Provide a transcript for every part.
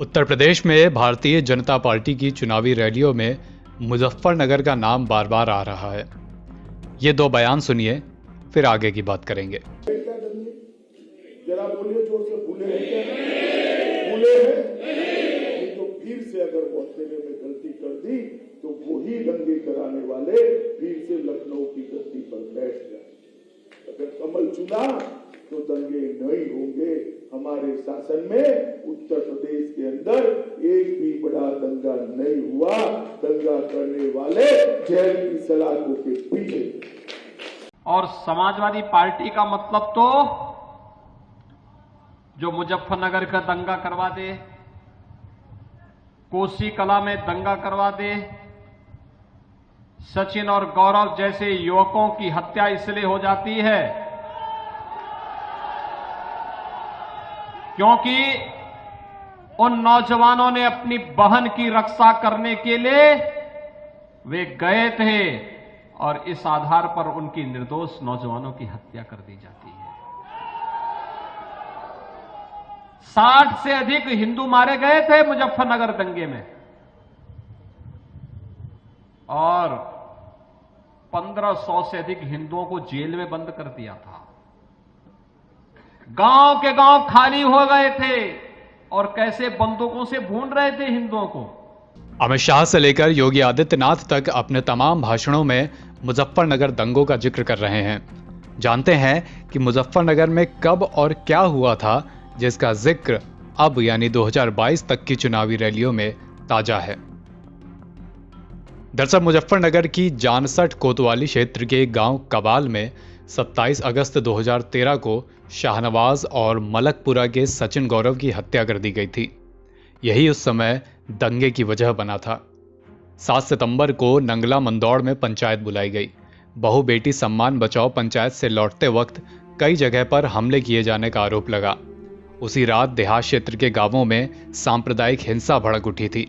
उत्तर प्रदेश में भारतीय जनता पार्टी की चुनावी रैलियों में मुजफ्फरनगर का नाम बार बार आ रहा है। ये दो बयान सुनिए, फिर आगे की बात करेंगे। जरा बोलिए जोर से, भूले हैं क्या? भूले हैं तो फिर से अगर वो अकेले में गलती कर दी तो वही दंगे कराने वाले फिर से लखनऊ की गद्दी पर बैठ जाए। अगर कमल चुना तो दंगे नहीं होंगे। हमारे शासन में उत्तर प्रदेश के अंदर एक भी बड़ा दंगा नहीं हुआ। दंगा करने वाले जेल की सलाखों के पीछे। और समाजवादी पार्टी का मतलब तो जो मुजफ्फरनगर का दंगा करवा दे, कोसी कला में दंगा करवा दे, सचिन और गौरव जैसे युवकों की हत्या इसलिए हो जाती है क्योंकि उन नौजवानों ने अपनी बहन की रक्षा करने के लिए वे गए थे और इस आधार पर उनकी निर्दोष नौजवानों की हत्या कर दी जाती है। 60 से अधिक हिंदू मारे गए थे मुजफ्फरनगर दंगे में और 1500 से अधिक हिंदुओं को जेल में बंद कर दिया था। गांव के गांव खाली हो गए थे और कैसे बंदूकों से भून रहे थे हिंदुओं को। अमित शाह से लेकर योगी आदित्यनाथ तक अपने तमाम भाषणों में मुजफ्फरनगर दंगों का जिक्र कर रहे हैं। जानते हैं कि मुजफ्फरनगर में कब और क्या हुआ था जिसका जिक्र अब यानी 2022 तक की चुनावी रैलियों में ताजा है। दरअसल मुजफ्फरनगर की जानसठ कोतवाली क्षेत्र के गांव कबाल में 27 अगस्त 2013 को शाहनवाज और मलकपुरा के सचिन गौरव की हत्या कर दी गई थी। यही उस समय दंगे की वजह बना था। 7 सितंबर को नंगला मंदौड़ में पंचायत बुलाई गई। बहू बेटी सम्मान बचाओ पंचायत से लौटते वक्त कई जगह पर हमले किए जाने का आरोप लगा। उसी रात देहात क्षेत्र के गांवों में सांप्रदायिक हिंसा भड़क उठी थी।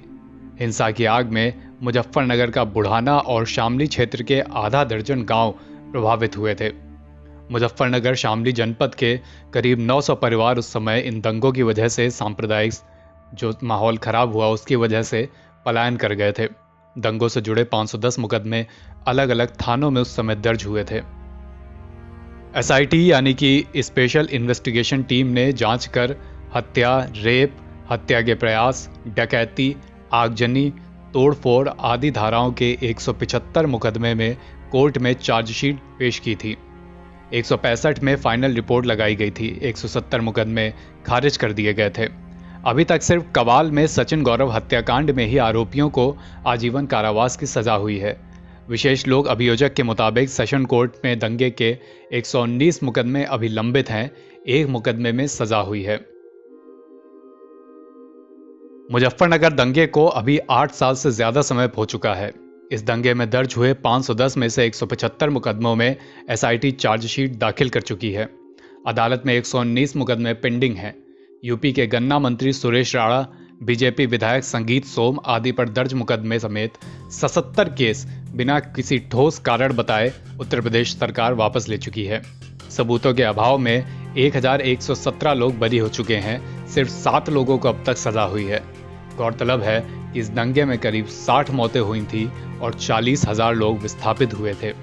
हिंसा की आग में मुजफ्फरनगर का बुढ़ाना और शामली क्षेत्र के आधा दर्जन गांव प्रभावित हुए थे। मुजफ्फरनगर शामली जनपद के करीब 900 परिवार उस समय इन दंगों की वजह से सांप्रदायिक जो माहौल खराब हुआ उसकी वजह से पलायन कर गए थे। दंगों से जुड़े 510 मुकदमे अलग अलग थानों में उस समय दर्ज हुए थे। एसआईटी यानी कि स्पेशल इन्वेस्टिगेशन टीम ने जांच कर हत्या, रेप, हत्या के प्रयास, डकैती, आगजनी, तोड़फोड़ आदि धाराओं के 175 मुकदमे में कोर्ट में चार्जशीट पेश की थी। 165 में फाइनल रिपोर्ट लगाई गई थी। 170 मुकदमे खारिज कर दिए गए थे। अभी तक सिर्फ कबाल में सचिन गौरव हत्याकांड में ही आरोपियों को आजीवन कारावास की सजा हुई है। विशेष लोक अभियोजक के मुताबिक सेशन कोर्ट में दंगे के 119 मुकदमे अभी लंबित हैं। एक मुकदमे में सजा हुई है। मुजफ्फरनगर दंगे को अभी 8 साल से ज्यादा समय हो चुका है। इस दंगे में दर्ज हुए 510 में से 175 मुकदमों में एसआईटी चार्जशीट दाखिल कर चुकी है। अदालत में 119 मुकदमे पेंडिंग हैं। यूपी के गन्ना मंत्री सुरेश राणा, बीजेपी विधायक संगीत सोम आदि पर दर्ज मुकदमे समेत 77 केस बिना किसी ठोस कारण बताए उत्तर प्रदेश सरकार वापस ले चुकी है। सबूतों के अभाव में 1117 लोग बरी हो चुके हैं। सिर्फ 7 लोगों को अब तक सजा हुई है। गौरतलब है कि इस दंगे में करीब 60 मौतें हुई थी और 40,000 लोग विस्थापित हुए थे।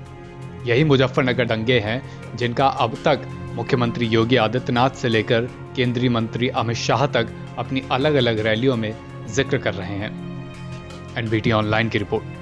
यही मुजफ्फरनगर दंगे हैं जिनका अब तक मुख्यमंत्री योगी आदित्यनाथ से लेकर केंद्रीय मंत्री अमित शाह तक अपनी अलग अलग रैलियों में जिक्र कर रहे हैं। एनबीटी ऑनलाइन की रिपोर्ट।